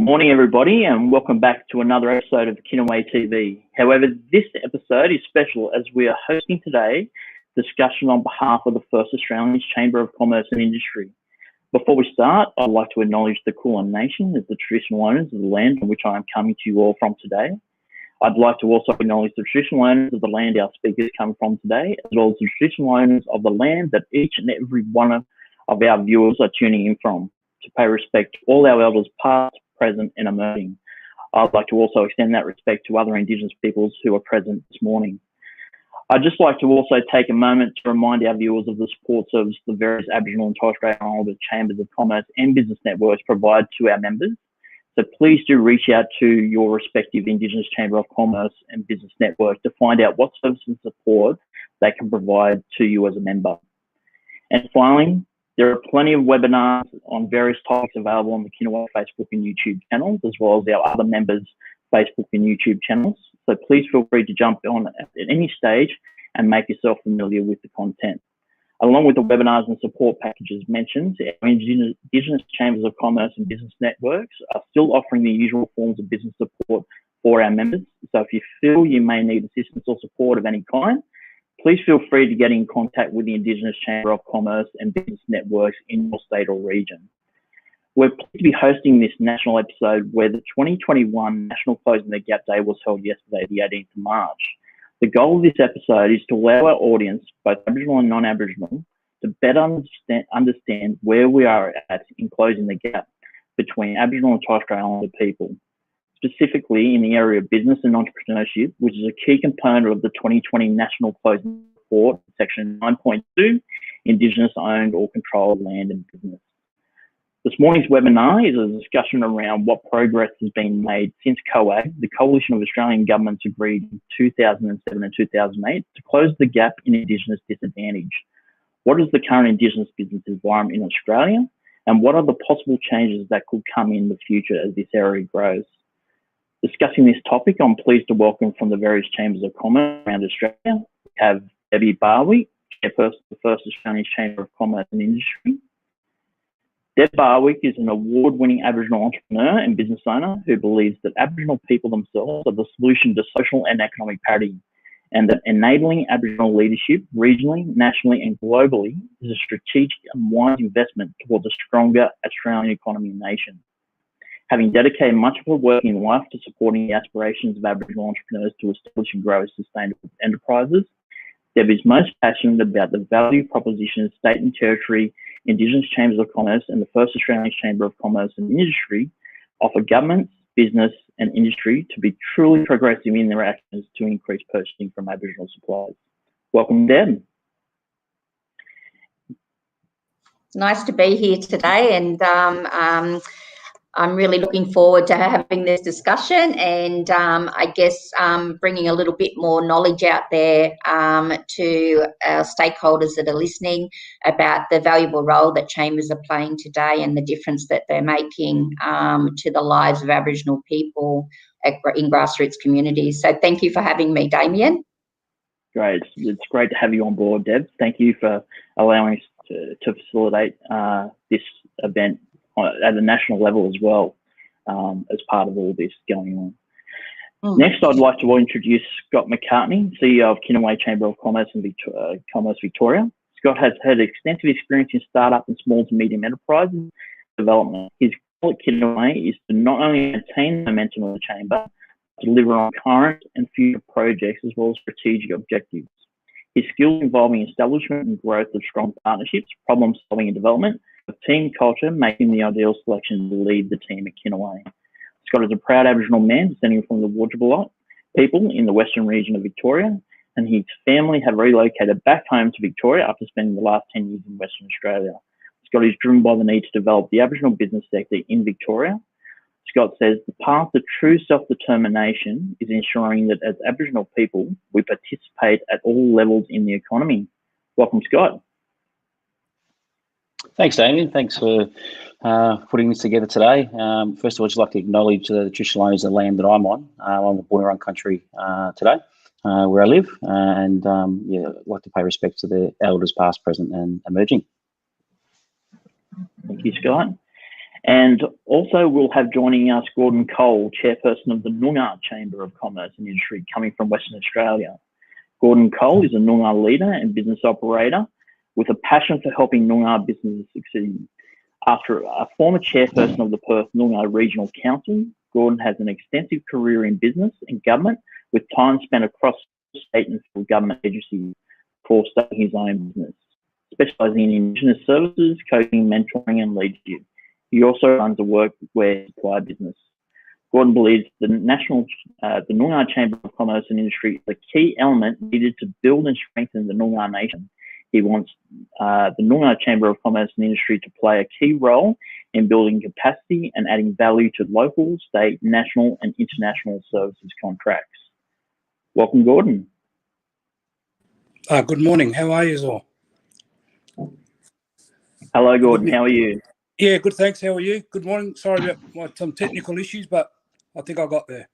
morning, everybody, and welcome back to another episode of KinawayTV. However, this episode is special as we are hosting today a discussion on behalf of the First Australians Chamber of Commerce and Industry. Before we start, I'd like to acknowledge the Kulin Nation as the traditional owners of the land on which I am coming to you all from today. I'd like to also acknowledge the traditional owners of the land our speakers come from today, as well as the traditional owners of the land that each and every one of our viewers are tuning in from, to pay respect to all our elders past, present and emerging. I'd like to also extend that respect to other Indigenous peoples who are present this morning. I'd just like to also take a moment to remind our viewers of the support service the various Aboriginal and Torres Strait Islander Chambers of Commerce and business networks provide to our members. So please do reach out to your respective Indigenous Chamber of Commerce and business network to find out what service and support they can provide to you as a member. And finally, there are plenty of webinars on various topics available on the Kinaway Facebook and YouTube channels, as well as our other members' Facebook and YouTube channels. So please feel free to jump on at any stage and make yourself familiar with the content. Along with the webinars and support packages mentioned, our Indigenous Chambers of Commerce and business networks are still offering the usual forms of business support for our members. So if you feel you may need assistance or support of any kind, please feel free to get in contact with the Indigenous Chamber of Commerce and business networks in your state or region. We're pleased to be hosting this national episode where the 2021 National Closing the Gap Day was held yesterday, the 18th of March. The goal of this episode is to allow our audience, both Aboriginal and non-Aboriginal, to better understand where we are at in closing the gap between Aboriginal and Torres Strait Islander people, specifically in the area of business and entrepreneurship, which is a key component of the 2020 National Closing Report, Section 9.2, Indigenous owned or controlled land and business. This morning's webinar is a discussion around what progress has been made since COAG, the Coalition of Australian Governments, agreed in 2007 and 2008 to close the gap in Indigenous disadvantage. What is the current Indigenous business environment in Australia, and what are the possible changes that could come in the future as this area grows? Discussing this topic, I'm pleased to welcome from the various chambers of commerce around Australia. We have Debbie Barwick, chairperson of the First Australian Chamber of Commerce and Industry. Deb Barwick is an award-winning Aboriginal entrepreneur and business owner who believes that Aboriginal people themselves are the solution to social and economic parity, and that enabling Aboriginal leadership regionally, nationally and globally is a strategic and wise investment towards a stronger Australian economy and nation. Having dedicated much of her working life to supporting the aspirations of Aboriginal entrepreneurs to establish and grow sustainable enterprises, Deb is most passionate about the value proposition of state and territory Indigenous Chambers of Commerce and the First Australian Chamber of Commerce and Industry offer governments, business and industry to be truly progressive in their actions to increase purchasing from Aboriginal suppliers. Welcome, Deb. It's nice to be here today, and I'm really looking forward to having this discussion and I guess bringing a little bit more knowledge out there to our stakeholders that are listening about the valuable role that chambers are playing today and the difference that they're making to the lives of Aboriginal people in grassroots communities. So thank you for having me, Damien. Great. It's great to have you on board, Deb. Thank you for allowing us to facilitate this event at a national level as well, as part of all this going on. Next, I'd like to introduce Scott Mccartney, CEO of Kinaway Chamber of Commerce and Commerce Victoria. Scott has had extensive experience in startup and small to medium enterprises development. His goal at Kinaway is to not only maintain the momentum of the chamber, but deliver on current and future projects as well as strategic objectives. His skills involving establishment and growth of strong partnerships, problem solving and development, of team culture, making the ideal selection to lead the team at Kinaway. Scott is a proud Aboriginal man descending from the Wurundjeri people in the western region of Victoria, and his family have relocated back home to Victoria after spending the last 10 years in Western Australia. Scott is driven by the need to develop the Aboriginal business sector in Victoria. Scott says the path to true self-determination is ensuring that as Aboriginal people, we participate at all levels in the economy. Welcome, Scott. Thanks, Damien. Thanks for putting this together today. First of all, I'd just like to acknowledge the traditional owners of the land that I'm on. I'm on Boonwurrung country today, where I live, and yeah, I'd like to pay respect to the elders past, present and emerging. Thank you, Scott. And also we'll have joining us Gordon Cole, Chairperson of the Noongar Chamber of Commerce and Industry, coming from Western Australia. Gordon Cole is a Noongar leader and business operator with a passion for helping Noongar businesses succeed. After a former chairperson of the Perth Noongar Regional Council, Gordon has an extensive career in business and government, with time spent across state and federal government agencies before starting his own business, specialising in Indigenous services, coaching, mentoring and leadership. He also runs a workwear supply business. Gordon believes the Noongar Chamber of Commerce and Industry is a key element needed to build and strengthen the Noongar nation. He wants the Noongar Chamber of Commerce and Industry to play a key role in building capacity and adding value to local, state, national and international services contracts. Welcome, Gordon. Good morning. How are you all? Hello, Gordon. How are you? Yeah, good, thanks. How are you? Good morning. Sorry about some technical issues, but I think I got there.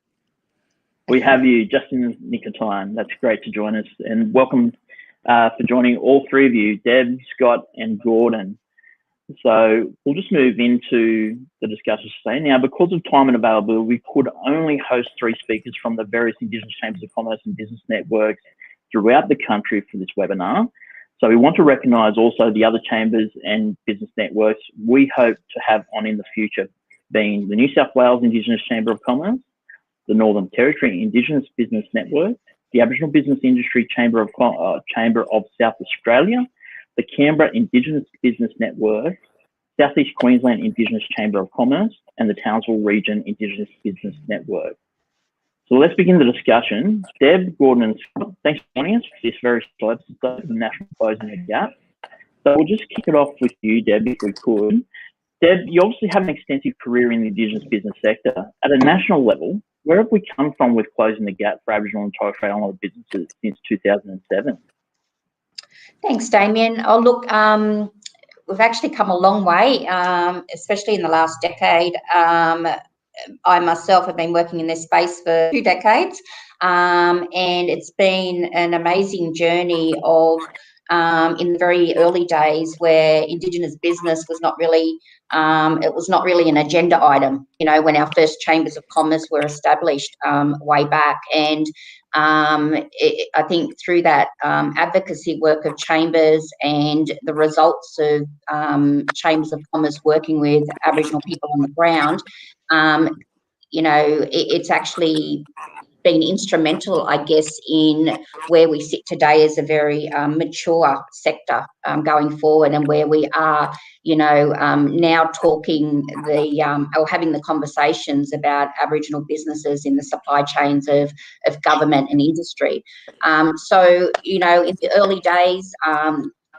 We have you just in the nick of time. That's great to join us. And welcome for joining all three of you, Deb, Scott and Gordon. So we'll just move into the discussion today. Now, because of time and availability, we could only host 3 speakers from the various Indigenous Chambers of Commerce and business networks throughout the country for this webinar. So we want to recognise also the other chambers and business networks we hope to have on in the future, being the New South Wales Indigenous Chamber of Commerce, the Northern Territory Indigenous Business Network, the Aboriginal Business Industry Chamber of South Australia, the Canberra Indigenous Business Network, South East Queensland Indigenous Chamber of Commerce, and the Townsville Region Indigenous Business Network. So let's begin the discussion. Deb, Gordon and Scott, thanks for joining us for this very special episode of the National Closing the Gap. So we'll just kick it off with you, Deb, if we could. Deb, you obviously have an extensive career in the Indigenous business sector. At a national level, where have we come from with closing the gap for Aboriginal and Torres Strait Islander businesses since 2007? Thanks, Damien. Oh, look, we've actually come a long way, especially in the last decade. I myself have been working in this space for 2 decades, and it's been an amazing journey of in the very early days where Indigenous business was not really it was not really an agenda item, you know, when our first chambers of commerce were established way back. And I think through that advocacy work of chambers and the results of chambers of commerce working with Aboriginal people on the ground, you know, it's actually been instrumental, I guess, in where we sit today as a very mature sector going forward, and where we are, you know, now talking or having the conversations about Aboriginal businesses in the supply chains of government and industry. So, you know, in the early days,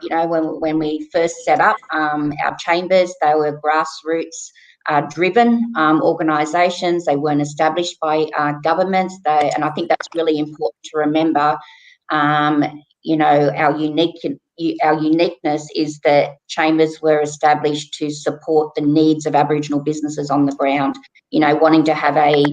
you know, when we first set up our chambers, they were grassroots driven organisations. They weren't established by governments. And I think that's really important to remember. You know, our uniqueness is that chambers were established to support the needs of Aboriginal businesses on the ground. You know, wanting to have a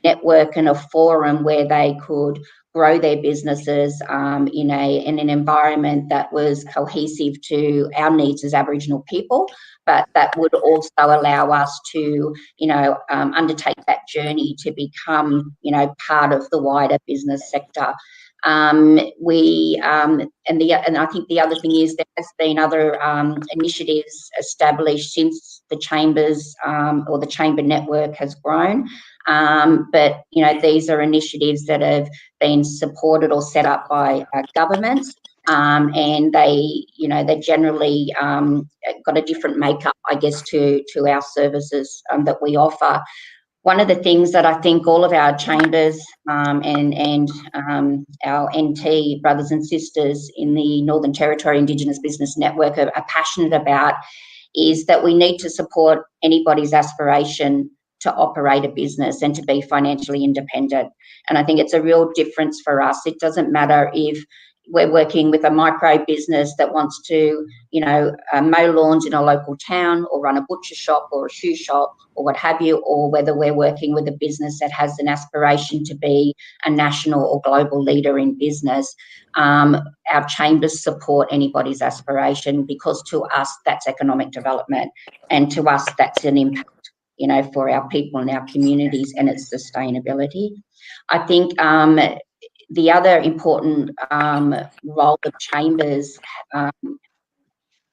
network and a forum where they could grow their businesses in an environment that was cohesive to our needs as Aboriginal people, but that would also allow us to, you know, undertake that journey to become, you know, part of the wider business sector. And I think the other thing is there has been other initiatives established since the chambers or the chamber network has grown. But, you know, these are initiatives that have been supported or set up by governments, and they, you know, they generally got a different makeup, I guess, to our services that we offer. One of the things that I think all of our chambers and our NT brothers and sisters in the Northern Territory Indigenous Business Network are passionate about is that we need to support anybody's aspiration to operate a business and to be financially independent. And I think it's a real difference for us. It doesn't matter if we're working with a micro business that wants to, you know, mow lawns in a local town, or run a butcher shop or a shoe shop or what have you, or whether we're working with a business that has an aspiration to be a national or global leader in business. Our chambers support anybody's aspiration, because to us that's economic development, and to us that's an impact, you know, for our people and our communities, and it's sustainability. I think the other important role of chambers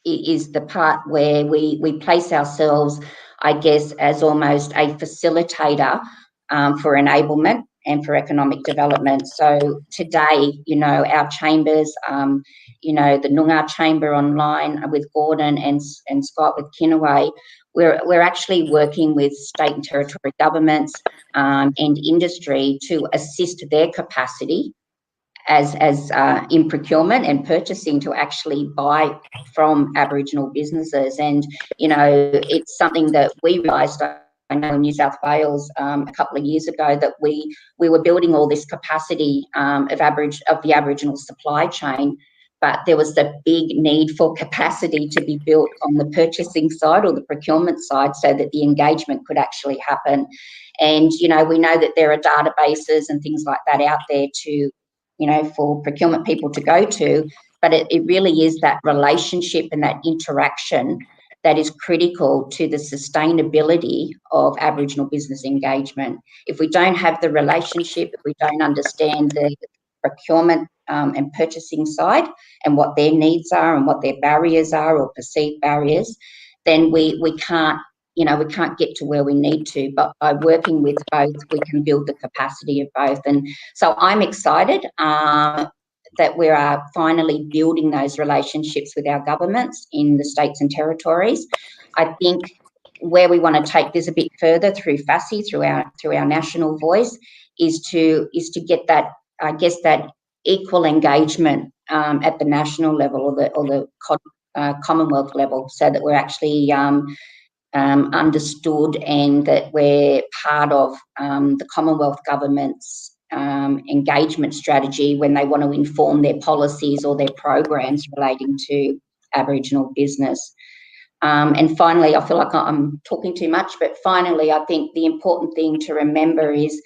is the part where we place ourselves, I guess, as almost a facilitator for enablement and for economic development. So today, you know, our chambers, you know, the Noongar Chamber online with Gordon and Scott with Kinaway, we're actually working with state and territory governments and industry to assist their capacity as in procurement and purchasing, to actually buy from Aboriginal businesses. And, you know, it's something that we realised, I know, in New South Wales a couple of years ago, that we were building all this capacity of the Aboriginal supply chain, but there was the big need for capacity to be built on the purchasing side or the procurement side, so that the engagement could actually happen. And, you know, we know that there are databases and things like that out there to, you know, for procurement people to go to, but it really is that relationship and that interaction that is critical to the sustainability of Aboriginal business engagement. If we don't have the relationship, if we don't understand the procurement and purchasing side and what their needs are and what their barriers are, or perceived barriers, then we can't, you know, we can't get to where we need to. But by working with both, we can build the capacity of both. And so I'm excited that we are finally building those relationships with our governments in the states and territories. I think where we want to take this a bit further through FACCI, through our national voice, is to get that, I guess, that equal engagement at the national level, or the Commonwealth level, so that we're actually understood, and that we're part of the Commonwealth government's engagement strategy when they want to inform their policies or their programs relating to Aboriginal business. And finally, I feel like I'm talking too much, but finally, I think the important thing to remember is,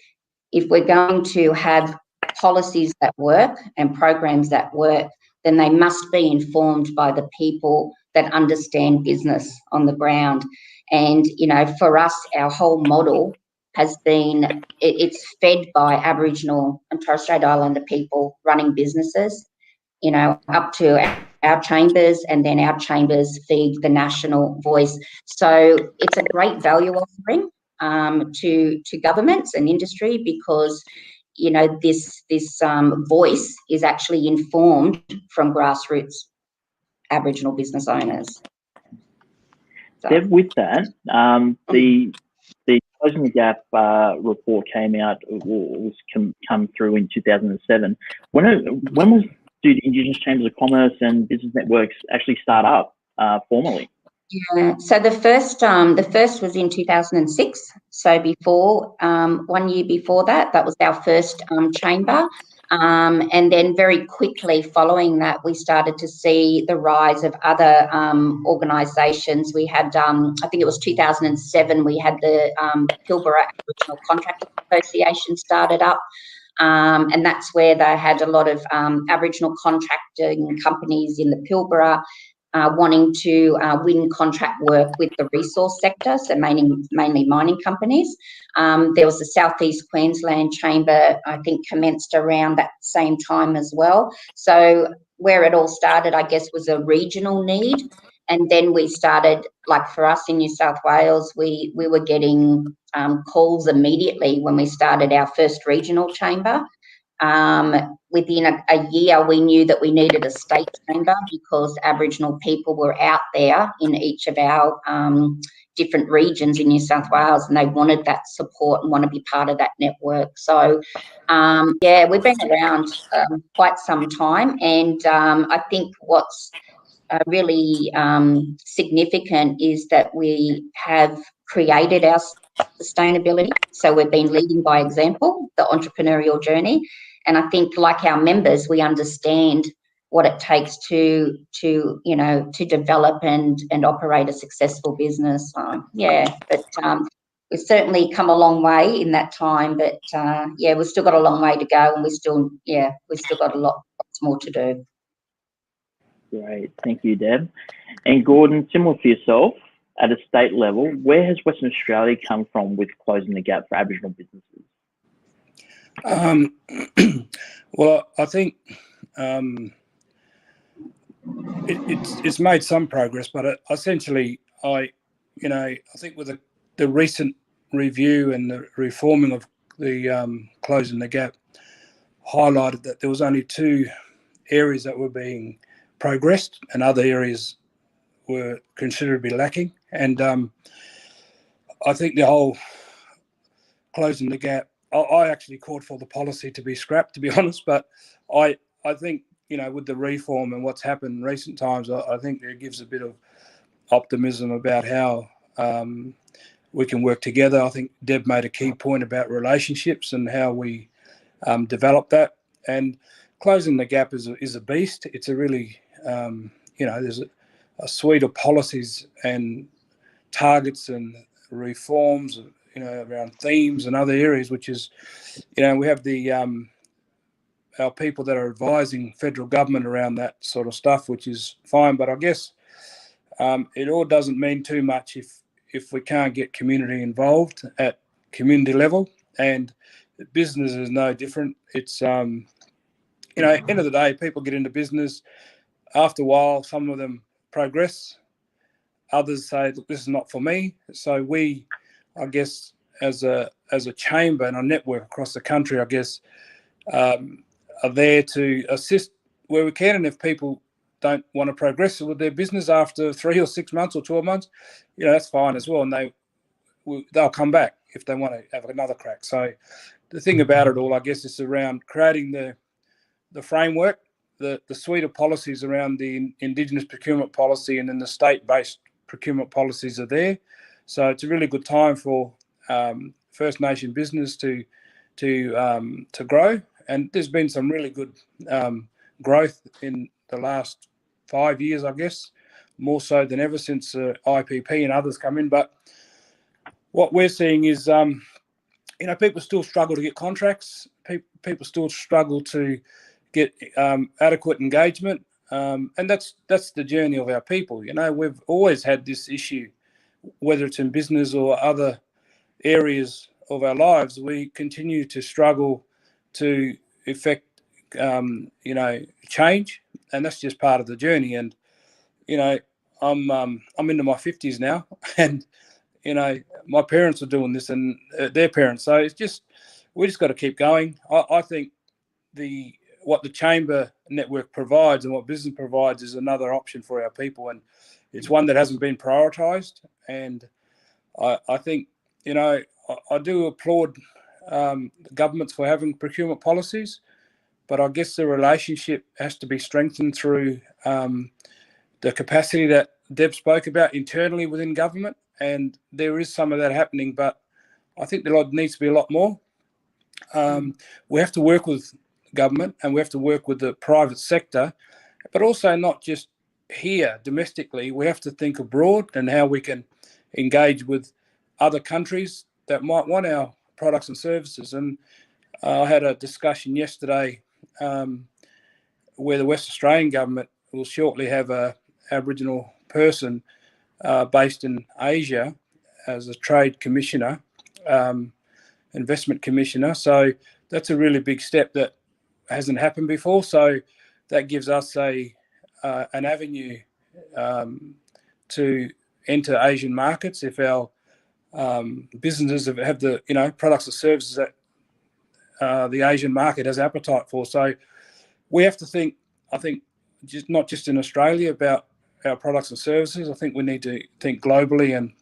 if we're going to have policies that work and programs that work, then they must be informed by the people that understand business on the ground. And, you know, for us, our whole model has been, it's fed by Aboriginal and Torres Strait Islander people running businesses, you know, up to our chambers, and then our chambers feed the national voice. So it's a great value offering to governments and industry, because, you know, this voice is actually informed from grassroots Aboriginal business owners. So. Deb, with that, the Closing the Gap report came out, come through in 2007. When do the Indigenous Chambers of Commerce and Business Networks actually start up formally? Yeah, so the first was in 2006. So before 1 year before that was our first chamber. And then very quickly following that, we started to see the rise of other organisations. We had, I think it was 2007, we had the Pilbara Aboriginal Contractors Association started up. And that's where they had a lot of Aboriginal contracting companies in the Pilbara wanting to win contract work with the resource sector, so mainly mining companies. There was the South East Queensland Chamber, I think, commenced around that same time as well. So where it all started, I guess, was a regional need. And then we started, like for us in New South Wales, we were getting calls immediately when we started our first regional chamber. Within a year, we knew that we needed a state chamber, because Aboriginal people were out there in each of our different regions in New South Wales, and they wanted that support and want to be part of that network. So, yeah, we've been around quite some time, and I think what's really significant is that we have created our sustainability. So we've been leading by example, the entrepreneurial journey. And I think, like our members, we understand what it takes to develop and operate a successful business. But we've certainly come a long way in that time. But we've still got a long way to go, and we've still got lots more to do. Great, thank you, Deb. And Gordon, similar to yourself, at a state level, where has Western Australia come from with closing the gap for Aboriginal businesses? Well, I think it's made some progress, but essentially, I think with the recent review and the reforming of the closing the gap, highlighted that there was only 2 areas that were being progressed, and other areas were considerably lacking. And I think the whole closing the gap, I actually called for the policy to be scrapped, to be honest. But I think, with the reform and what's happened in recent times, I think it gives a bit of optimism about how we can work together. I think Deb made a key point about relationships and how we develop that. And closing the gap is a beast. It's a really, there's a suite of policies and targets and reforms, around themes and other areas, which is, we have the our people that are advising federal government around that sort of stuff, which is fine. But I guess it all doesn't mean too much if we can't get community involved at community level, and business is no different. It's end of the day, people get into business. After a while, some of them progress. Others say, look, this is not for me. So we, I guess, as a chamber and a network across the country, I guess, are there to assist where we can. And if people don't want to progress with their business after 3 or 6 months or 12 months, that's fine as well. And they'll come back if they want to have another crack. So the thing about it all, I guess, is around creating the framework, the suite of policies around the Indigenous procurement policy, and then the state-based procurement policies are there. So it's a really good time for First Nation business to grow. And there's been some really good growth in the last 5 years, I guess, more so than ever since IPP and others come in. But what we're seeing is, people still struggle to get contracts. People still struggle to get adequate engagement. And that's the journey of our people. We've always had this issue, whether it's in business or other areas of our lives. We continue to struggle to effect, change, and that's just part of the journey. And I'm into my 50s now, and my parents are doing this, and their parents. So we just got to keep going. I think what the chamber network provides and what business provides is another option for our people, and it's one that hasn't been prioritised. And I think, I do applaud governments for having procurement policies, but I guess the relationship has to be strengthened through the capacity that Deb spoke about internally within government. And there is some of that happening, but I think there needs to be a lot more. We have to work with government, and we have to work with the private sector, but also not just here domestically. We have to think abroad and how we can engage with other countries that might want our products and services. And I had a discussion yesterday where the West Australian government will shortly have a Aboriginal person based in Asia as a trade commissioner, investment commissioner. So that's a really big step that hasn't happened before. So that gives us an avenue to enter Asian markets if our businesses have the products and services that the Asian market has appetite for. So we have to think, I think, not just in Australia about our products and services. I think we need to think globally, and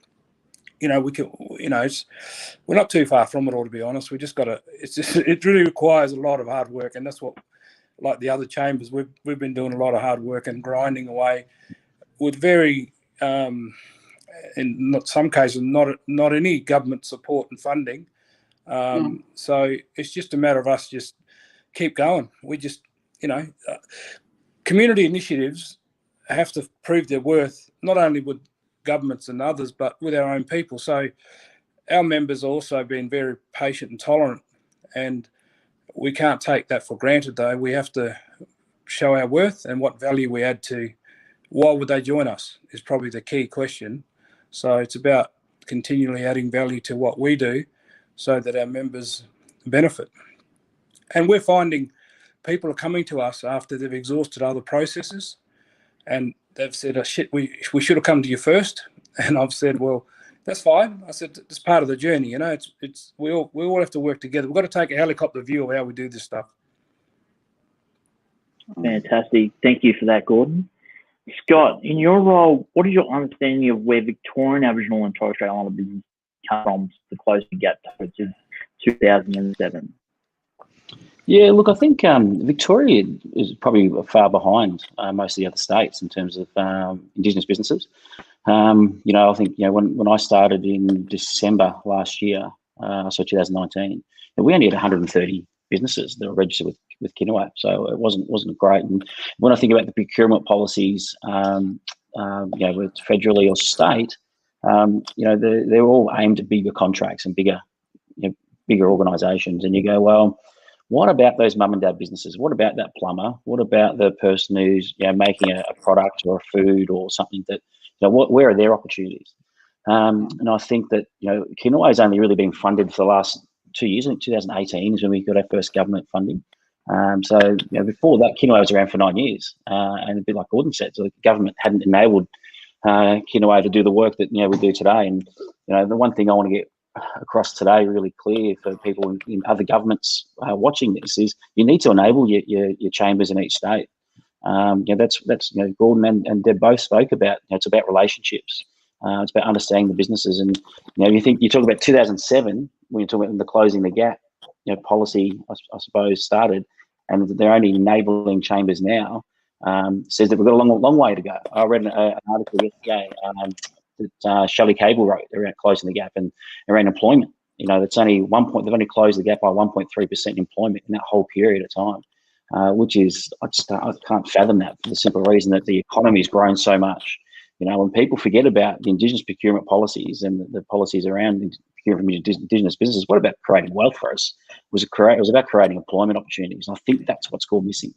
we can, we're not too far from it all, to be honest. We just got to. It really requires a lot of hard work, and that's what, like the other chambers, we've been doing a lot of hard work and grinding away with very, in not some cases, not any government support and funding. So it's just a matter of us just keep going. We just, community initiatives have to prove their worth, not only with governments and others, but with our own people. So our members have also been very patient and tolerant, and we can't take that for granted, though. We have to show our worth and what value we add to why would they join us is probably the key question. So it's about continually adding value to what we do so that our members benefit. And we're finding people are coming to us after they've exhausted other processes and they've said, oh, shit, we should have come to you first. And I've said, well, that's fine. I said, it's part of the journey. You know, we all have to work together. We've got to take a helicopter view of how we do this stuff. Fantastic. Thank you for that, Gordon. Scott, in your role, what is your understanding of where Victorian Aboriginal and Torres Strait Islander business come from to close the gap to 2007? Yeah, look, I think Victoria is probably far behind most of the other states in terms of Indigenous businesses. You know, I think, you know, when I started in December last year, so 2019, we only had 130 businesses that were registered with Kinaway, so it wasn't great. And when I think about the procurement policies, you know, with federally or state, you know, they're all aimed at bigger contracts and bigger organisations. And you go, well, what about those mum and dad businesses? What about that plumber? What about the person who's, you know, making a product or a food or something that, you know, where are their opportunities? And I think that, you know, Kinaway's only really been funded for the last 2 years. I think 2018 is when we got our first government funding. So, you know, before that, Kinaway was around for 9 years. And a bit like Gordon said, so the government hadn't enabled Kinaway to do the work that, you know, we do today. And, you know, the one thing I want to get across today really clear for people in other governments watching this is you need to enable your chambers in each state. You know, that's you know, Gordon and Deb both spoke about. You know, it's about relationships. It's about understanding the businesses. And, you know, you talk about 2007 when you talk about the closing the gap, you know, policy I suppose started, and they're only enabling chambers now. Says that we've got a long way to go. I read an article yesterday that Shelley Cable wrote around closing the gap and around employment. You know, that's only they've only closed the gap by 1.3% employment in that whole period of time, which is, I can't fathom that for the simple reason that the economy has grown so much. You know, when people forget about the Indigenous procurement policies and the policies around procurement from Indigenous businesses, what about creating wealth for us? It was about creating employment opportunities. And I think that's what's gone missing.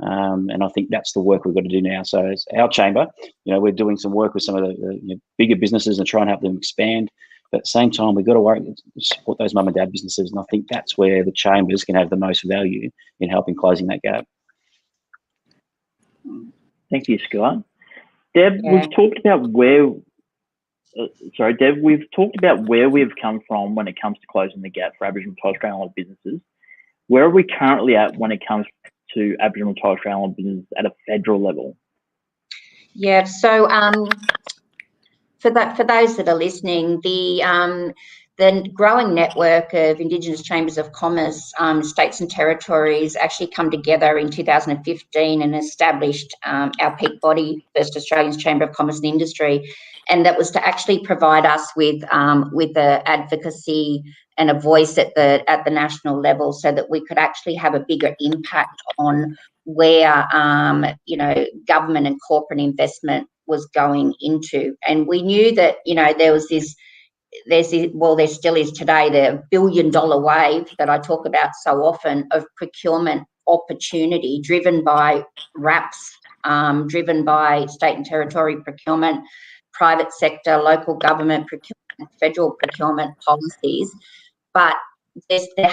And I think that's the work we've got to do now. So as our chamber, you know, we're doing some work with some of the you know, bigger businesses and trying to help them expand. But at the same time, we've got to support those mum and dad businesses. And I think that's where the chambers can have the most value in helping closing that gap. Thank you, Scott. Deb, we've talked about where. Deb, we've talked about where we've come from when it comes to closing the gap for Aboriginal and Torres Strait Islander businesses. Where are we currently at when it comes to Aboriginal and Torres Strait Islander businesses at a federal level? Yeah, so for those that are listening, the growing network of Indigenous Chambers of Commerce, states and territories actually come together in 2015 and established our peak body, First Australians Chamber of Commerce and Industry, and that was to actually provide us with the advocacy and a voice at the national level, so that we could actually have a bigger impact on where you know, government and corporate investment was going into. And we knew that, you know, there still is today, the $1 billion wave that I talk about so often of procurement opportunity driven by RAPs, driven by state and territory procurement, private sector, local government procurement, federal procurement policies. But there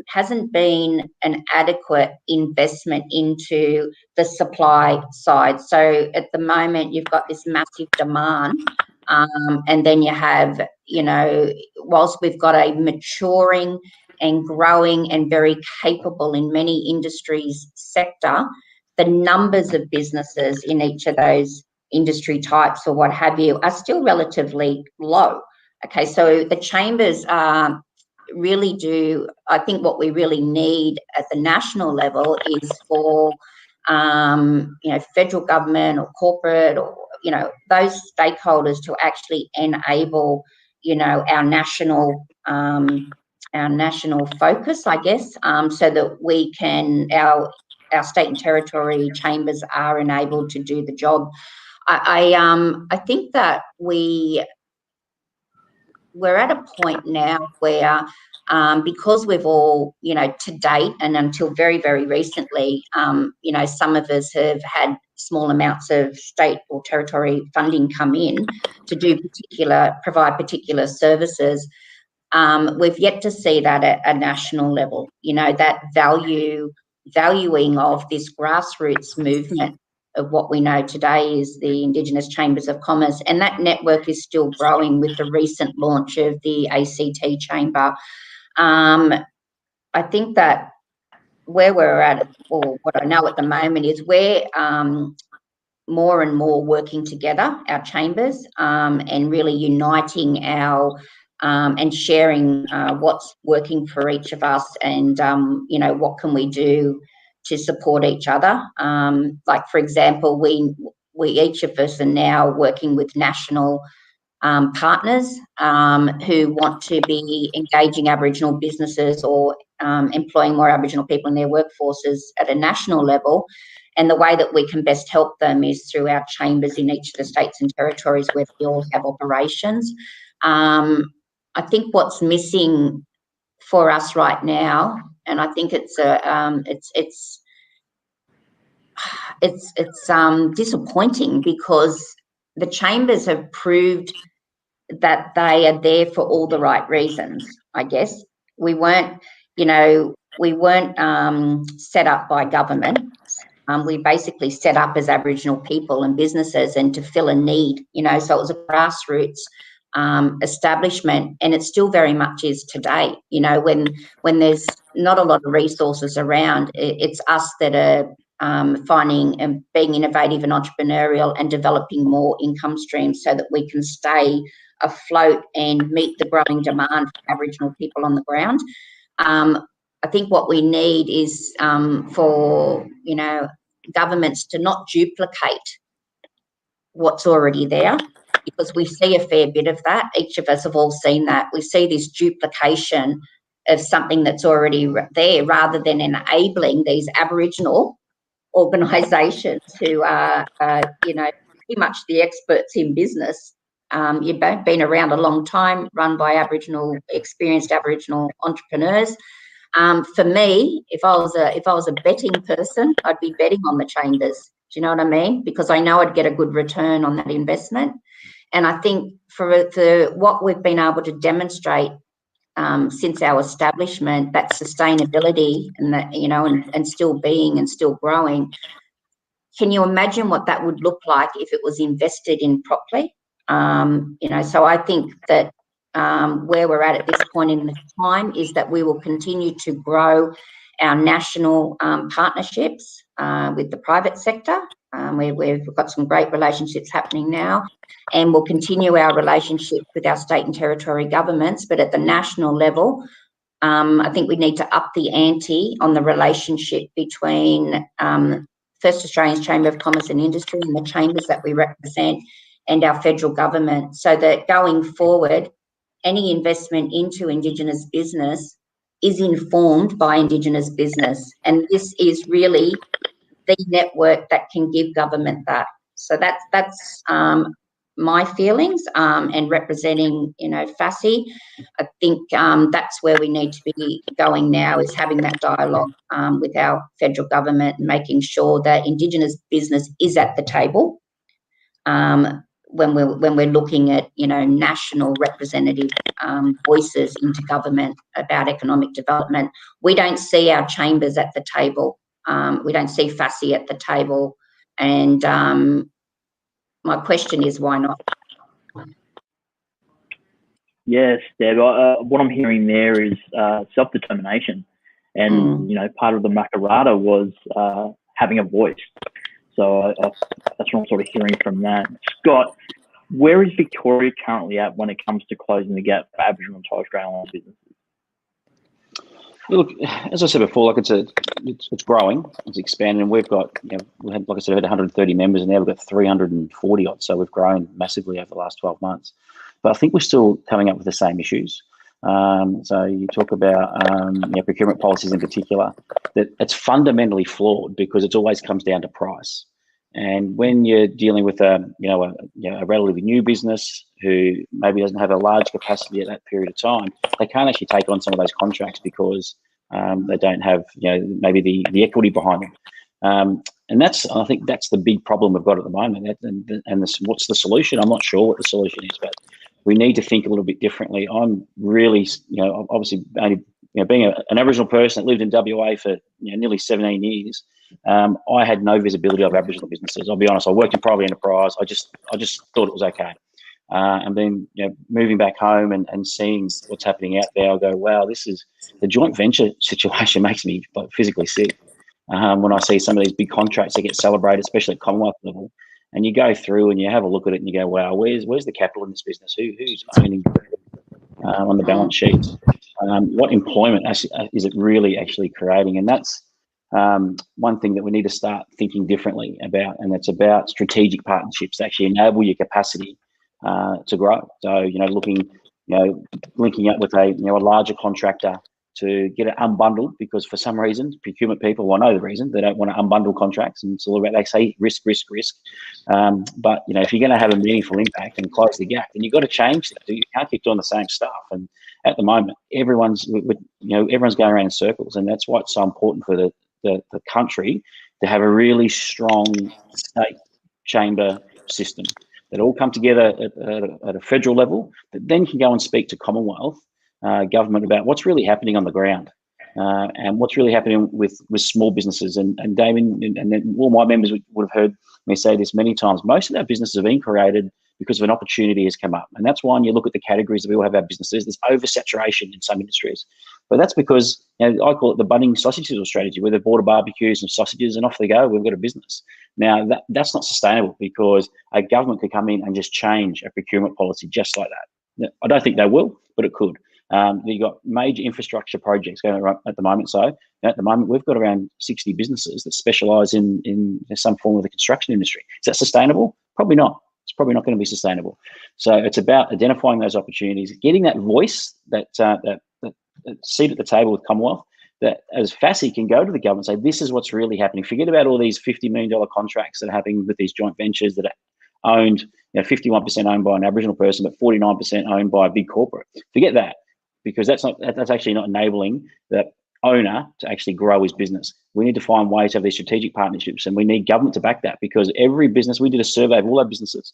hasn't been an adequate investment into the supply side. So at the moment, you've got this massive demand, and then you have, you know, whilst we've got a maturing and growing and very capable in many industries sector, the numbers of businesses in each of those industry types or what have you are still relatively low. Okay, so the chambers really do, I think what we really need at the national level is for, you know, federal government or corporate or, you know, those stakeholders to actually enable, you know, our national focus, I guess, so that we can, our our state and territory chambers are enabled to do the job. I think that we're at a point now where, because we've all, to date and until very, very recently, some of us have had small amounts of state or territory funding come in to provide particular services. We've yet to see that at a national level, that valuing of this grassroots movement of what we know today is the Indigenous Chambers of Commerce, and that network is still growing with the recent launch of the ACT Chamber. I think that where we're at, or what I know at the moment, is we're more and more working together, our chambers, and really uniting our and sharing what's working for each of us, and what can we do to support each other. Like, for example, we each of us are now working with national partners who want to be engaging Aboriginal businesses or employing more Aboriginal people in their workforces at a national level. And the way that we can best help them is through our chambers in each of the states and territories where we all have operations. I think what's missing for us right now, and I think it's disappointing, because the chambers have proved that they are there for all the right reasons. I guess we weren't set up by government. We basically set up as Aboriginal people and businesses, and to fill a need. So it was a grassroots establishment, and it still very much is today. When there's not a lot of resources around, it's us that are finding and being innovative and entrepreneurial and developing more income streams so that we can stay afloat and meet the growing demand for Aboriginal people on the ground. I think what we need is for governments to not duplicate what's already there, because we see a fair bit of that. Each of us have all seen that. We see this duplication of something that's already there, rather than enabling these Aboriginal organisations who are, pretty much the experts in business. You've been around a long time, run by experienced Aboriginal entrepreneurs. For me, if I was a betting person, I'd be betting on the chambers. Do you know what I mean? Because I know I'd get a good return on that investment. And I think for what we've been able to demonstrate since our establishment, that sustainability and that, and still being and still growing, can you imagine what that would look like if it was invested in properly? So I think that where we're at this point in time is that we will continue to grow our national partnerships with the private sector. We've got some great relationships happening now, and we'll continue our relationship with our state and territory governments. But at the national level, I think we need to up the ante on the relationship between First Australians Chamber of Commerce and Industry and the chambers that we represent and our federal government, so that going forward, any investment into Indigenous business is informed by Indigenous business. And this is really the network that can give government that. So that's my feelings, and representing, FACCI. I think that's where we need to be going now, is having that dialogue with our federal government and making sure that Indigenous business is at the table when we're looking at, national representative voices into government about economic development. We don't see our chambers at the table. We don't see FACCI at the table. And my question is, why not? Yes, Deb. What I'm hearing there is self-determination. And, part of the Mccartney was having a voice. So that's what I'm sort of hearing from that. Scott, where is Victoria currently at when it comes to closing the gap for Aboriginal and Torres Strait Islander businesses? Look, as I said before, it's growing, it's expanding, and we've got, we had, like I said, 130 members, and now we've got 340 odd. So we've grown massively over the last 12 months. But I think we're still coming up with the same issues. So you talk about procurement policies in particular, that it's fundamentally flawed because it always comes down to price. And when you're dealing with a relatively new business who maybe doesn't have a large capacity at that period of time, they can't actually take on some of those contracts because they don't have maybe the equity behind them. And I think that's the big problem we've got at the moment. What's the solution? I'm not sure what the solution is, but we need to think a little bit differently. I'm really, obviously, being an Aboriginal person that lived in WA for nearly 17 years, I had no visibility of Aboriginal businesses. I'll be honest. I worked in private enterprise. I just thought it was okay. And then moving back home and seeing what's happening out there, I go, wow, this is the joint venture situation makes me physically sick. When I see some of these big contracts that get celebrated, especially at Commonwealth level, and you go through and you have a look at it and you go, wow, where's the capital in this business? Who's owning on the balance sheets? What employment is it really actually creating? And that's one thing that we need to start thinking differently about, and it's about strategic partnerships to actually enable your capacity to grow. So, linking up with a larger contractor to get it unbundled, because for some reason, procurement people, I know the reason, they don't want to unbundle contracts, and it's all about, they say risk. But if you're going to have a meaningful impact and close the gap, then you've got to change that. You can't keep doing the same stuff. And at the moment, everyone's going around in circles, and that's why it's so important for the country to have a really strong state chamber system that all come together at a federal level, that then can go and speak to Commonwealth government about what's really happening on the ground and what's really happening with small businesses. And Damien and then all my members would have heard me say this many times. Most of our businesses have been created because of an opportunity has come up. And that's why when you look at the categories that we all have our businesses, there's oversaturation in some industries. But that's because, I call it the budding sausage sizzle strategy, where they've bought a barbecues and sausages and off they go, we've got a business. Now, that's not sustainable, because a government could come in and just change a procurement policy just like that. I don't think they will, but it could. You've got major infrastructure projects going on at the moment. So at the moment, we've got around 60 businesses that specialise in some form of the construction industry. Is that sustainable? Probably not. It's probably not going to be sustainable. So it's about identifying those opportunities, getting that voice, that seat at the table with Commonwealth, that as FACCI can go to the government and say, this is what's really happening. Forget about all these $50 million contracts that are happening with these joint ventures that are owned, 51% owned by an Aboriginal person, but 49% owned by a big corporate. Forget that, because that's actually not enabling the owner to actually grow his business. We need to find ways to have these strategic partnerships, and we need government to back that, because every business, we did a survey of all our businesses,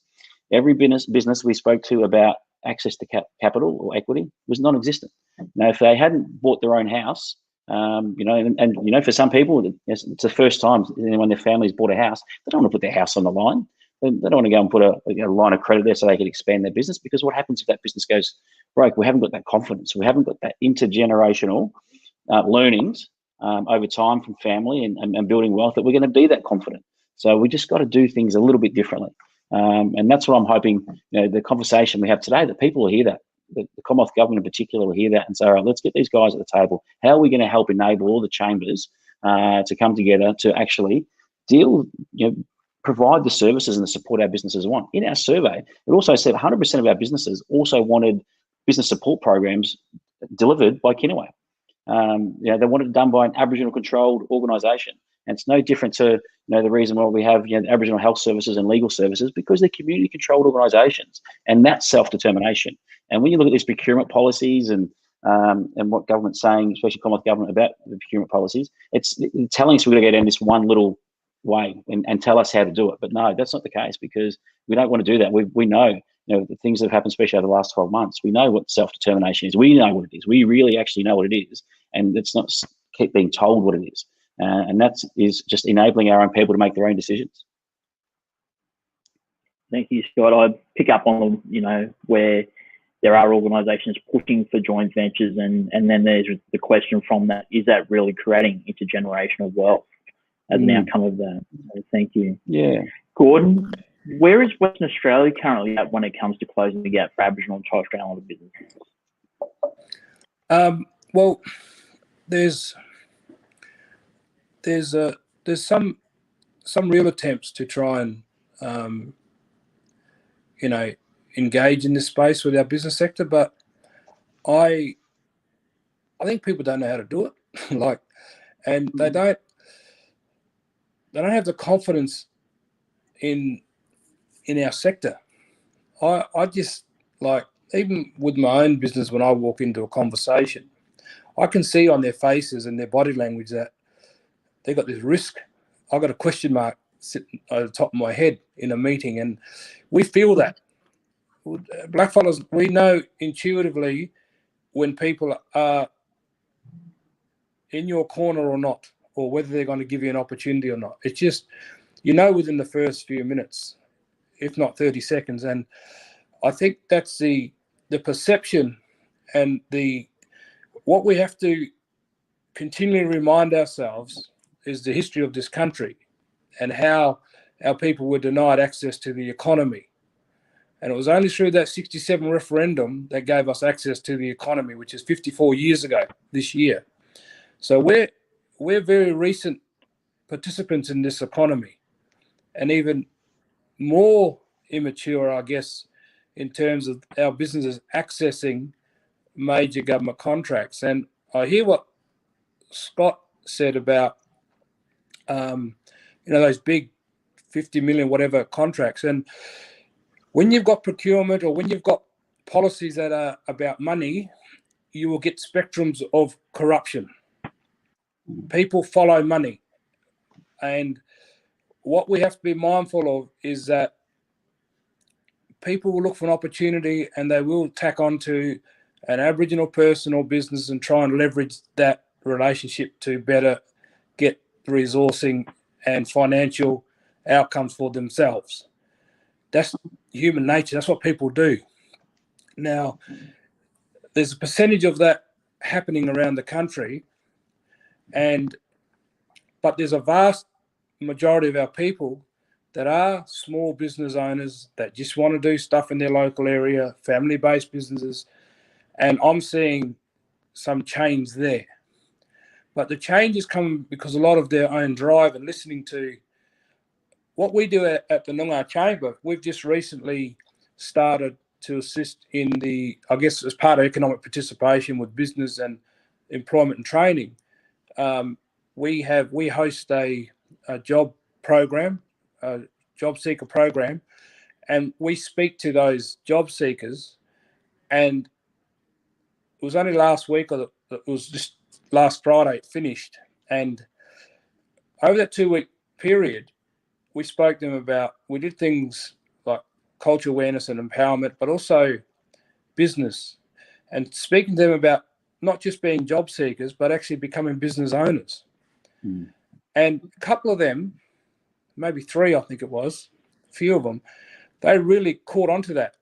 every business we spoke to about access to capital or equity was non-existent. Now, if they hadn't bought their own house, for some people, it's the first time when their family's bought a house, they don't want to put their house on the line. They don't want to go and put a line of credit there so they can expand their business, because what happens if that business goes broke? We haven't got that confidence. We haven't got that intergenerational learnings over time from family and building wealth that we're going to be that confident. So we just got to do things a little bit differently. And that's what I'm hoping, the conversation we have today, that people will hear that. The Commonwealth government in particular will hear that and say, all right, let's get these guys at the table. How are we going to help enable all the chambers to come together to actually provide the services and the support our businesses want? In our survey, it also said 100% of our businesses also wanted business support programs delivered by Kinaway. They wanted it done by an Aboriginal controlled organisation. And it's no different to the reason why we have Aboriginal health services and legal services, because they're community controlled organisations, and that's self-determination. And when you look at these procurement policies and what government's saying, especially Commonwealth government, about the procurement policies, it's telling us we're going to go down this one little way and tell us how to do it. But no, that's not the case, because we don't want to do that. We know, the things that have happened, especially over the last 12 months, we know what self-determination is. We know what it is. We really actually know what it is. And it's not keep being told what it is. And that is just enabling our own people to make their own decisions. Thank you, Scott. I pick up on, where there are organisations pushing for joint ventures, and then there's the question from that, is that really creating intergenerational wealth as an outcome of that? So thank you. Yeah. Gordon, where is Western Australia currently at when it comes to closing the gap for Aboriginal and Torres Strait Islander businesses? Well, there's some real attempts to try and engage in this space with our business sector, but I I think people don't know how to do it. And they don't have the confidence in our sector. I just, like, even with my own business, when I walk into a conversation, I can see on their faces and their body language that they got this risk. I got a question mark sitting at the top of my head in a meeting, and we feel that. Blackfellas, we know intuitively when people are in your corner or not, or whether they're going to give you an opportunity or not. It's just, within the first few minutes, if not 30 seconds. And I think that's the perception and what we have to continually remind ourselves is the history of this country and how our people were denied access to the economy. And it was only through that 67 referendum that gave us access to the economy, which is 54 years ago this year. So we're very recent participants in this economy, and even more immature, I guess, in terms of our businesses accessing major government contracts. And I hear what Scott said about, those big 50 million, whatever contracts. And when you've got procurement or when you've got policies that are about money, you will get spectrums of corruption. People follow money. And what we have to be mindful of is that people will look for an opportunity and they will tack onto an Aboriginal person or business and try and leverage that relationship to better get resourcing and financial outcomes for themselves. That's human nature. That's what people do. Now, there's a percentage of that happening around the country, but there's a vast majority of our people that are small business owners that just want to do stuff in their local area, family-based businesses, and I'm seeing some change there. But the change is coming because a lot of their own drive and listening to what we do at the Noongar Chamber. We've just recently started to assist in as part of economic participation with business and employment and training. We host a job program, a job seeker program, and we speak to those job seekers. And it was only last week, or it was just last Friday it finished. And over that 2-week period, we spoke to them we did things like cultural awareness and empowerment, but also business, and speaking to them about not just being job seekers, but actually becoming business owners. Mm. And a couple of them, maybe 3, I think it was, a few of them, they really caught onto that.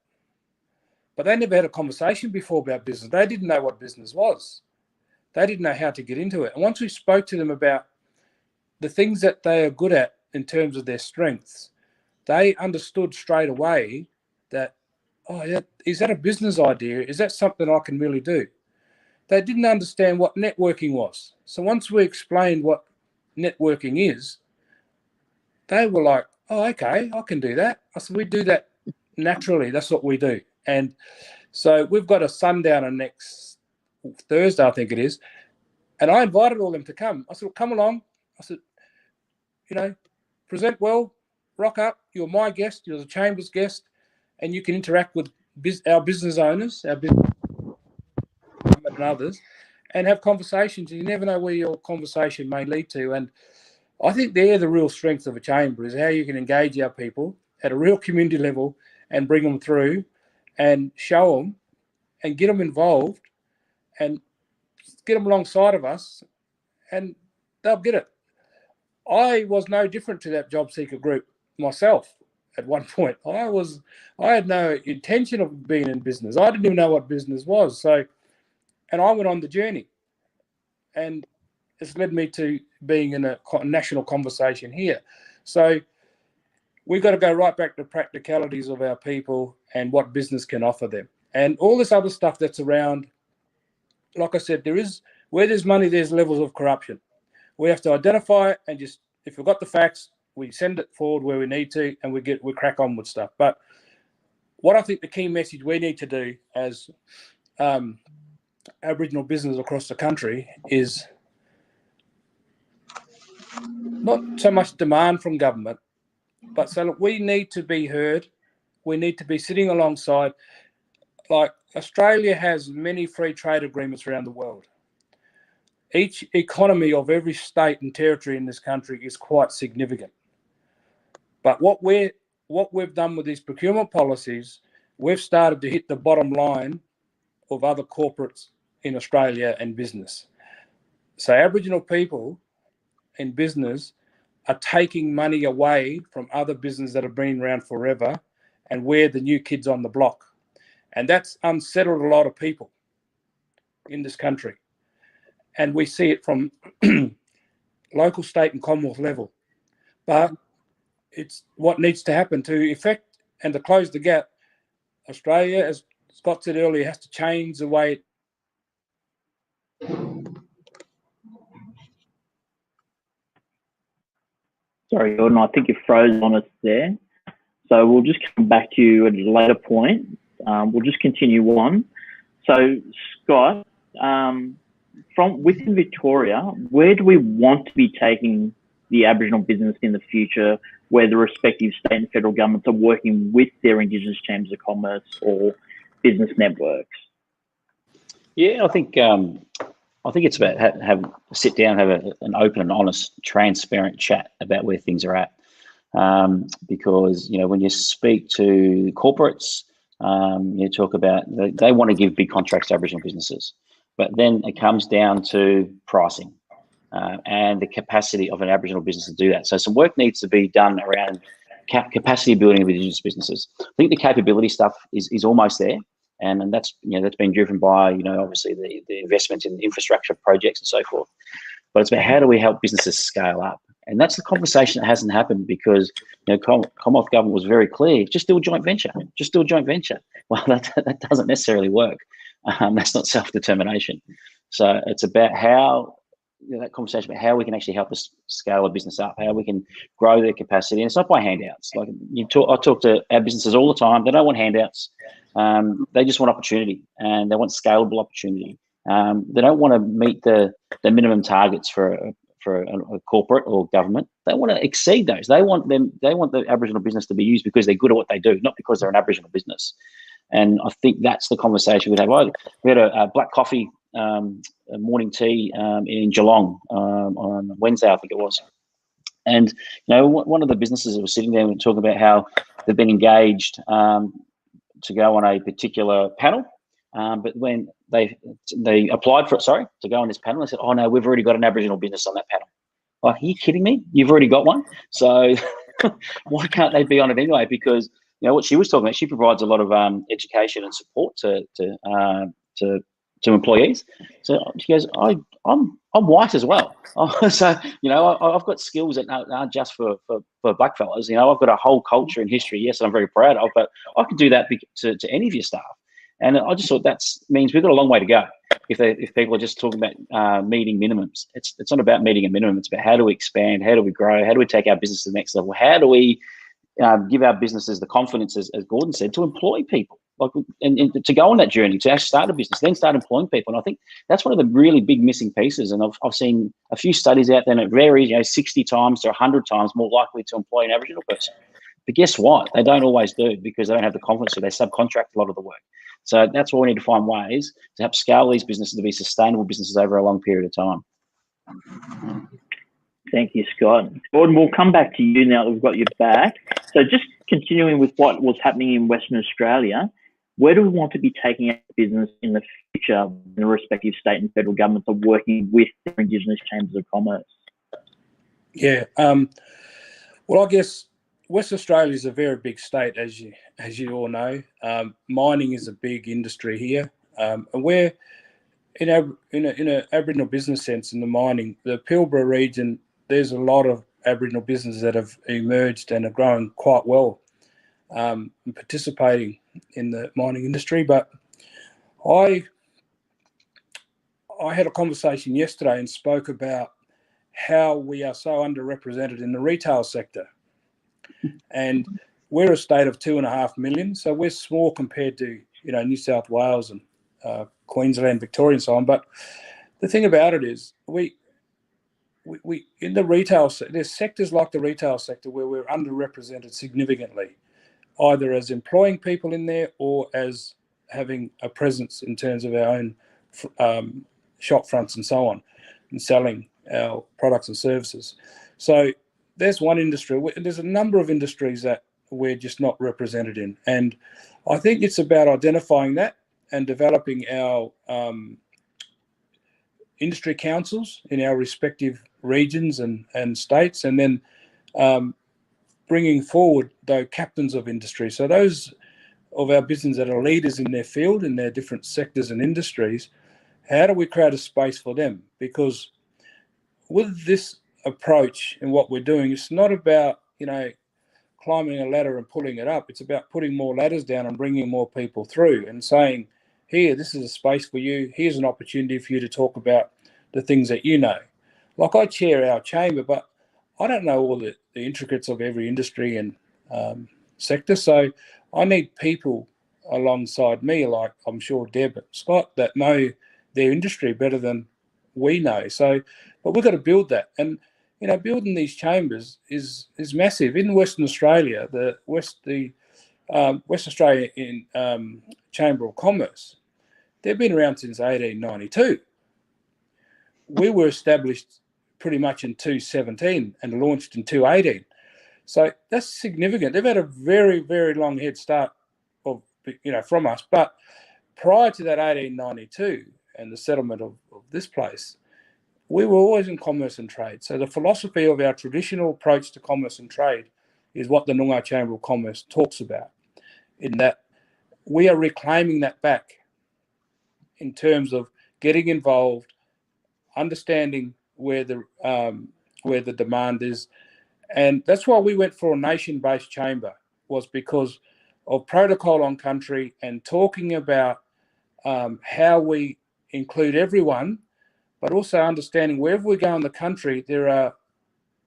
But they never had a conversation before about business. They didn't know what business was. They didn't know how to get into it. And once we spoke to them about the things that they are good at in terms of their strengths, they understood straight away that, oh, yeah, is that a business idea? Is that something I can really do? They didn't understand what networking was. So once we explained what networking is, they were like, oh, okay, I can do that. I said, we do that naturally. That's what we do. And so we've got a sundowner next Thursday, I think it is. And I invited all of them to come. I said, well, come along. I said, present well, rock up. You're my guest. You're the Chamber's guest. And you can interact with our business owners, our business and others, and have conversations. You never know where your conversation may lead to. And I think they're the real strength of a chamber, is how you can engage our people at a real community level and bring them through and show them and get them involved and get them alongside of us, and they'll get it. I was no different to that job seeker group myself at one point. I had no intention of being in business. I didn't even know what business was. And I went on the journey, and it's led me to being in a national conversation here. So we've got to go right back to practicalities of our people and what business can offer them. And all this other stuff that's around, like I said, where there's money, there's levels of corruption. We have to identify it, and just, if we've got the facts, we send it forward where we need to, and we crack on with stuff. But what I think the key message we need to do as Aboriginal business across the country is not so much demand from government, but so look, we need to be heard. We need to be sitting alongside. Like Australia has many free trade agreements around the world. Each economy of every state and territory in this country is quite significant. But what we've done with these procurement policies, we've started to hit the bottom line of other corporates in Australia and business. So Aboriginal people in business are taking money away from other businesses that have been around forever, and we're the new kids on the block. And that's unsettled a lot of people in this country. And we see it from local, state and Commonwealth level. But it's what needs to happen to effect and to close the gap. Australia, as Scott said earlier, has to change the way. Sorry, Gordon, I think you froze on us there. So we'll just come back to you at a later point. We'll just continue on. So, Scott, from within Victoria, where do we want to be taking the Aboriginal business in the future, where the respective state and federal governments are working with their Indigenous chambers of commerce or business networks? Yeah, I think it's about sit down, have an open and honest, transparent chat about where things are at. Because when you speak to corporates, you talk about they want to give big contracts to Aboriginal businesses, but then it comes down to pricing and the capacity of an Aboriginal business to do that. So some work needs to be done around capacity building of Indigenous businesses. I think the capability stuff is almost there. And that's that's been driven by obviously the investment in infrastructure projects and so forth. But it's about how do we help businesses scale up, and that's the conversation that hasn't happened because Commonwealth government was very clear: just do a joint venture, just do a joint venture. Well, that doesn't necessarily work. That's not self-determination. So it's about how that conversation about how we can actually help us scale a business up, how we can grow their capacity, and it's not by handouts. Like I talk to our businesses all the time. They don't want handouts. They just want opportunity, and they want scalable opportunity. They don't want to meet the minimum targets for a corporate or government. They want to exceed those. They want the Aboriginal business to be used because they're good at what they do, not because they're an Aboriginal business. And I think that's the conversation we'd have. We had a black coffee, a morning tea in Geelong on Wednesday, I think it was. And one of the businesses that was sitting there and talking about how they've been engaged to go on a particular panel, but when they applied for it, to go on this panel, they said, "Oh no, we've already got an Aboriginal business on that panel." Like, are you kidding me? You've already got one, so why can't they be on it anyway? Because what she was talking about, she provides a lot of education and support to employees. So she goes, I'm white as well. So I've got skills that aren't just for black fellas. I've got a whole culture and history. Yes, I'm very proud of, but I can do that to any of your staff. And I just thought that means we've got a long way to go. If people are just talking about meeting minimums, it's not about meeting a minimum. It's about how do we expand, how do we grow, how do we take our business to the next level, how do we give our businesses the confidence, as Gordon said, to employ people, and to go on that journey, to actually start a business, then start employing people. And I think that's one of the really big missing pieces. And I've seen a few studies out there, and it varies, 60 times to 100 times more likely to employ an Aboriginal person. But guess what? They don't always do, because they don't have the confidence, so they subcontract a lot of the work. So that's why we need to find ways to help scale these businesses to be sustainable businesses over a long period of time. Thank you, Scott. Gordon, we'll come back to you now that we've got you back. So just continuing with what was happening in Western Australia, where do we want to be taking our business in the future when the respective state and federal governments are working with their Indigenous chambers of commerce? Yeah. Well, I guess Western Australia is a very big state, as you all know. Mining is a big industry here, and we're in a Aboriginal business sense in the mining. The Pilbara region, there's a lot of Aboriginal businesses that have emerged and are growing quite well, and participating in the mining industry. But I had a conversation yesterday and spoke about how we are so underrepresented in the retail sector. And we're a state of 2.5 million, so we're small compared to New South Wales and Queensland, Victoria, and so on. But the thing about it is, we in the retail sector, there's sectors like the retail sector where we're underrepresented significantly, either as employing people in there or as having a presence in terms of our own shop fronts and so on, and selling our products and services. So there's one industry. There's a number of industries that we're just not represented in. And I think it's about identifying that and developing our industry councils in our respective regions and states, and then bringing forward the captains of industry. So those of our business that are leaders in their field, in their different sectors and industries, how do we create a space for them? Because with this approach and what we're doing, it's not about, climbing a ladder and pulling it up. It's about putting more ladders down and bringing more people through and saying, here, this is a space for you. Here's an opportunity for you to talk about the things that you know. Like, I chair our chamber, but I don't know all the intricacies of every industry and sector. So I need people alongside me, like I'm sure Deb and Scott, that know their industry better than we know. So, but we've got to build that. And building these chambers is massive. In Western Australia, the West Australia Chamber of Commerce, they've been around since 1892. We were established pretty much in 2017 and launched in 2018. So that's significant. They've had a very, very long head start from us. But prior to that 1892 and the settlement of this place, we were always in commerce and trade. So the philosophy of our traditional approach to commerce and trade is what the Noongar Chamber of Commerce talks about, in that we are reclaiming that back in terms of getting involved, understanding where the demand is. And that's why we went for a nation-based chamber, was because of protocol on country and talking about how we include everyone, but also understanding wherever we go in the country, there are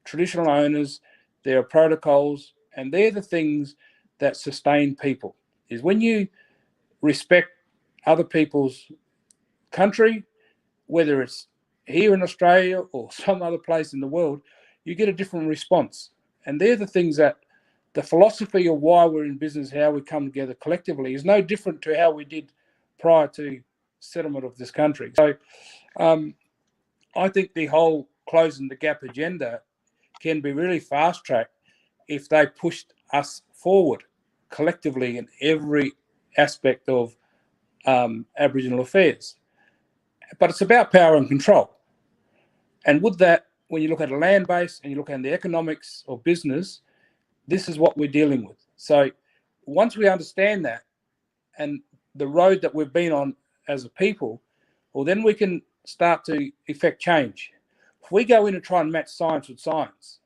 traditional owners, there are protocols, and they're the things that sustain people. Is when you respect other people's country, whether it's here in Australia or some other place in the world, you get a different response. And they're the things that the philosophy of why we're in business, how we come together collectively, is no different to how we did prior to settlement of this country. So I think the whole closing the gap agenda can be really fast-tracked if they pushed us forward collectively in every aspect of Aboriginal affairs. But it's about power and control. And with that, when you look at a land base and you look at the economics of business, this is what we're dealing with. So once we understand that and the road that we've been on as a people, well, then we can start to effect change. If we go in and try and match science with science,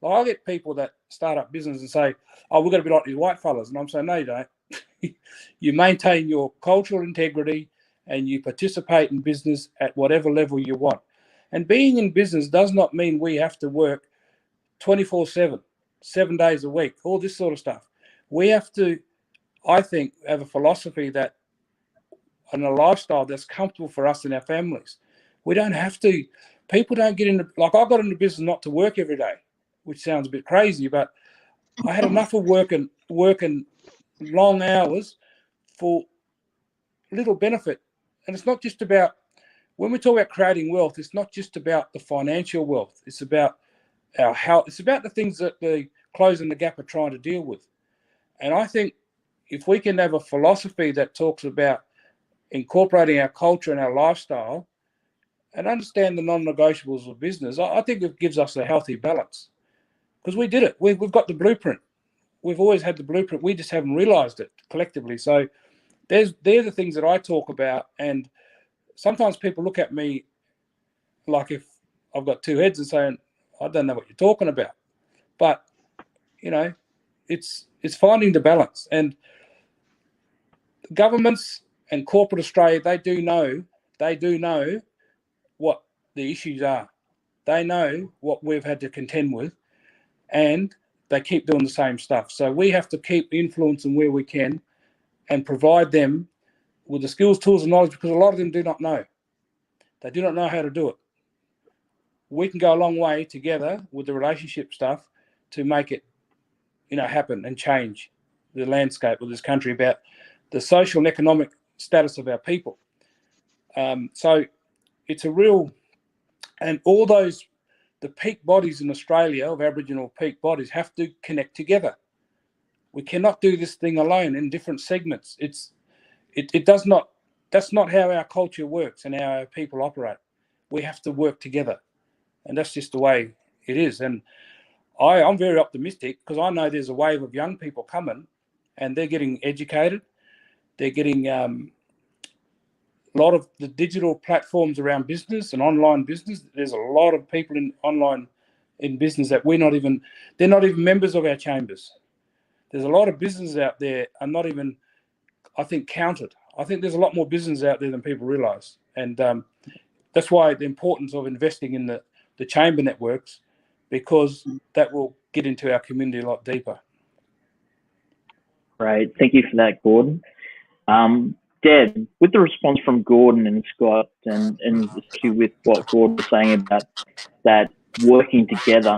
well, I get people that start up business and say, oh, we've got to be like these white fellas. And I'm saying, no, you don't. You maintain your cultural integrity and you participate in business at whatever level you want. And being in business does not mean we have to work 24/7, 7 days a week, all this sort of stuff. We have to, I think, have a philosophy that, and a lifestyle that's comfortable for us and our families. We don't have to, people don't get into, like I got into business not to work every day, which sounds a bit crazy, but I had enough of working long hours for little benefit. And it's not just about, when we talk about creating wealth, it's not just about the financial wealth. It's about our health. It's about the things that the Closing the Gap are trying to deal with. And I think if we can have a philosophy that talks about incorporating our culture and our lifestyle and understand the non-negotiables of business, I think it gives us a healthy balance. Because we did it. We've got the blueprint. We've always had the blueprint. We just haven't realised it collectively. So they're the things that I talk about. And sometimes people look at me like if I've got two heads and saying, I don't know what you're talking about. But, it's finding the balance. And governments and corporate Australia, they do know what the issues are. They know what we've had to contend with, and they keep doing the same stuff. So we have to keep influencing where we can and provide them with the skills, tools, and knowledge, because a lot of them do not know. They do not know how to do it. We can go a long way together with the relationship stuff to make it, happen and change the landscape of this country about the social and economic status of our people. So it's a real, and all those, the peak bodies in Australia of Aboriginal peak bodies have to connect together. We cannot do this thing alone in different segments. It does not, that's not how our culture works and how our people operate. We have to work together, and that's just the way it is. And I'm very optimistic because I know there's a wave of young people coming, and they're getting educated. They're getting a lot of the digital platforms around business and online business. There's a lot of people in business that they're not even members of our chambers. There's a lot of businesses out there are not even, I think, counted. I think there's a lot more business out there than people realise. And that's why the importance of investing in the chamber networks, because that will get into our community a lot deeper. Great. Thank you for that, Gordon. Deb, with the response from Gordon and Scott and with what Gordon was saying about that working together,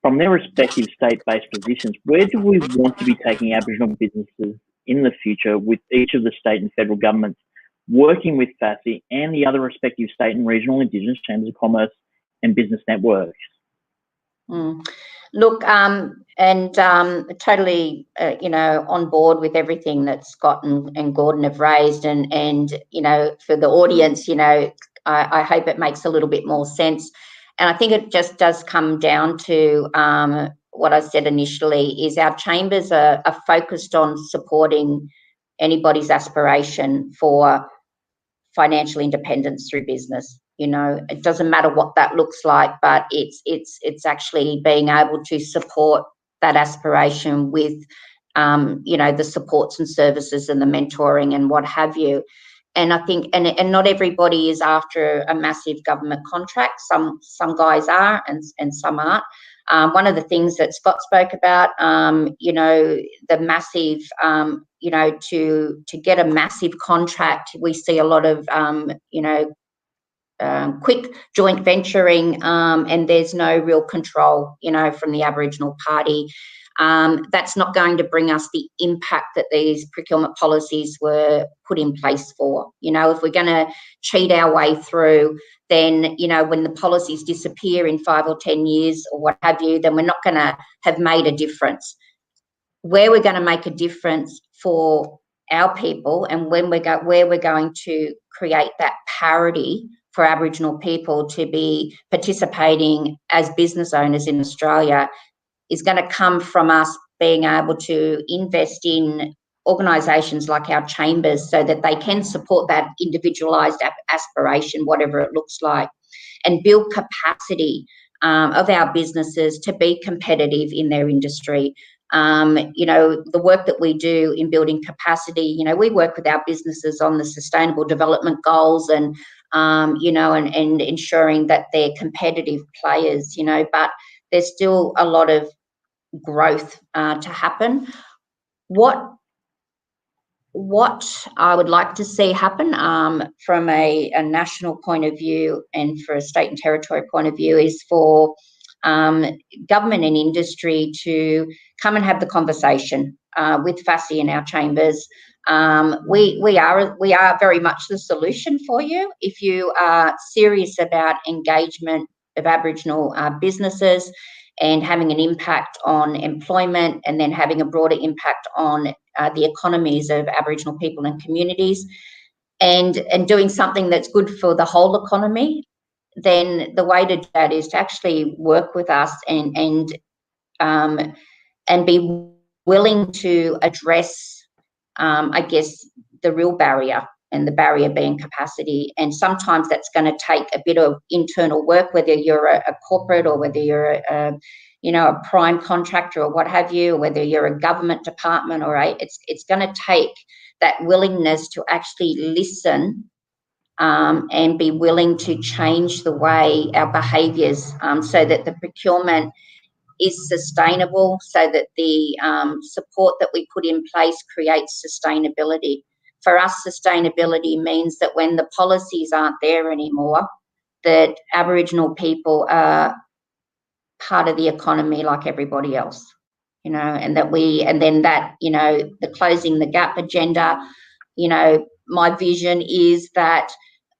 from their respective state-based positions, where do we want to be taking Aboriginal businesses in the future, with each of the state and federal governments working with FACCI and the other respective state and regional Indigenous chambers of commerce and business networks? Look, totally, on board with everything that Scott and Gordon have raised, and for the audience, I hope it makes a little bit more sense. And I think it just does come down to what I said initially, is our chambers are focused on supporting anybody's aspiration for financial independence through business. It doesn't matter what that looks like, but it's actually being able to support that aspiration with, the supports and services and the mentoring and what have you. And I think, and not everybody is after a massive government contract. Some guys are, and some aren't. One of the things that Scott spoke about, the massive, to get a massive contract, we see a lot of, quick joint venturing, and there's no real control, from the Aboriginal party. That's not going to bring us the impact that these procurement policies were put in place for. If we're going to cheat our way through, then, when the policies disappear in 5 or 10 years or what have you, then we're not going to have made a difference. Where we're going to make a difference for our people, and where we're going to create that parity for Aboriginal people to be participating as business owners in Australia, is going to come from us being able to invest in organisations like our chambers so that they can support that individualised aspiration, whatever it looks like, and build capacity of our businesses to be competitive in their industry. The work that we do in building capacity, we work with our businesses on the sustainable development goals and, and ensuring that they're competitive players, but there's still a lot of growth to happen. What I would like to see happen from a national point of view and for a state and territory point of view is for government and industry to come and have the conversation with FACCI in our chambers. We are very much the solution for you if you are serious about engagement of Aboriginal businesses and having an impact on employment, and then having a broader impact on the economies of Aboriginal people and communities, and doing something that's good for the whole economy. Then the way to do that is to actually work with us and be willing to address, the real barrier, and the barrier being capacity. And sometimes that's going to take a bit of internal work, whether you're a corporate or whether you're a prime contractor or what have you, or whether you're a government department it's going to take that willingness to actually listen and be willing to change the way our behaviours so that the procurement is sustainable, so that the support that we put in place creates sustainability. for us, sustainability means that when the policies aren't there anymore, that Aboriginal people are part of the economy like everybody else, you know, and then that, you know, the closing the gap agenda, you know, my vision is that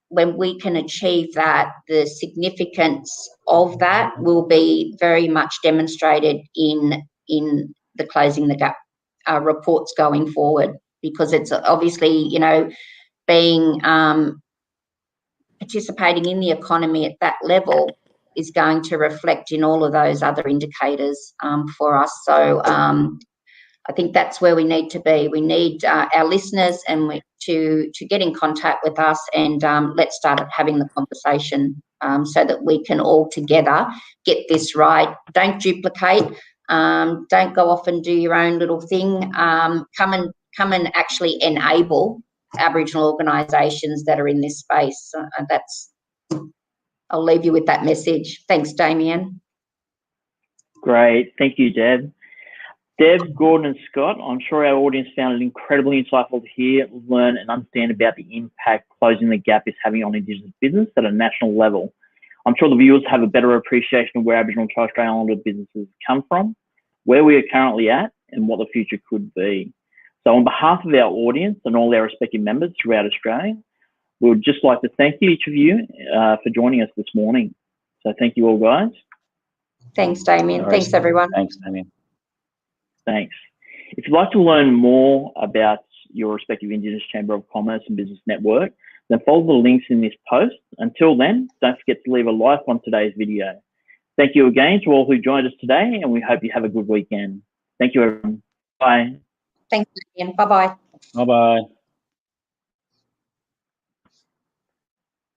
when we can achieve that, the significance of that will be very much demonstrated in the closing the gap reports going forward, because it's obviously, you know, being participating in the economy at that level is going to reflect in all of those other indicators for us. So I think that's where we need to be. We need our listeners to get in contact with us, and let's start having the conversation so that we can all together get this right. Don't duplicate. Don't go off and do your own little thing. Come and actually enable Aboriginal organisations that are in this space. I'll leave you with that message. Thanks, Damien. Great. Thank you, Deb. Deb, Gordon and Scott, I'm sure our audience found it incredibly insightful to hear, learn and understand about the impact closing the gap is having on Indigenous business at a national level. I'm sure the viewers have a better appreciation of where Aboriginal and Torres Strait Islander businesses come from, where we are currently at and what the future could be. So on behalf of our audience and all our respective members throughout Australia, we would just like to thank each of you for joining us this morning. So thank you all, guys. Thanks, Damien. Thanks, everyone. Thanks, Damien. Thanks. If you'd like to learn more about your respective Indigenous Chamber of Commerce and Business Network, then follow the links in this post. Until then, don't forget to leave a like on today's video. Thank you again to all who joined us today, and we hope you have a good weekend. Thank you, everyone. Bye. Thanks, Damien. Bye-bye. Bye-bye.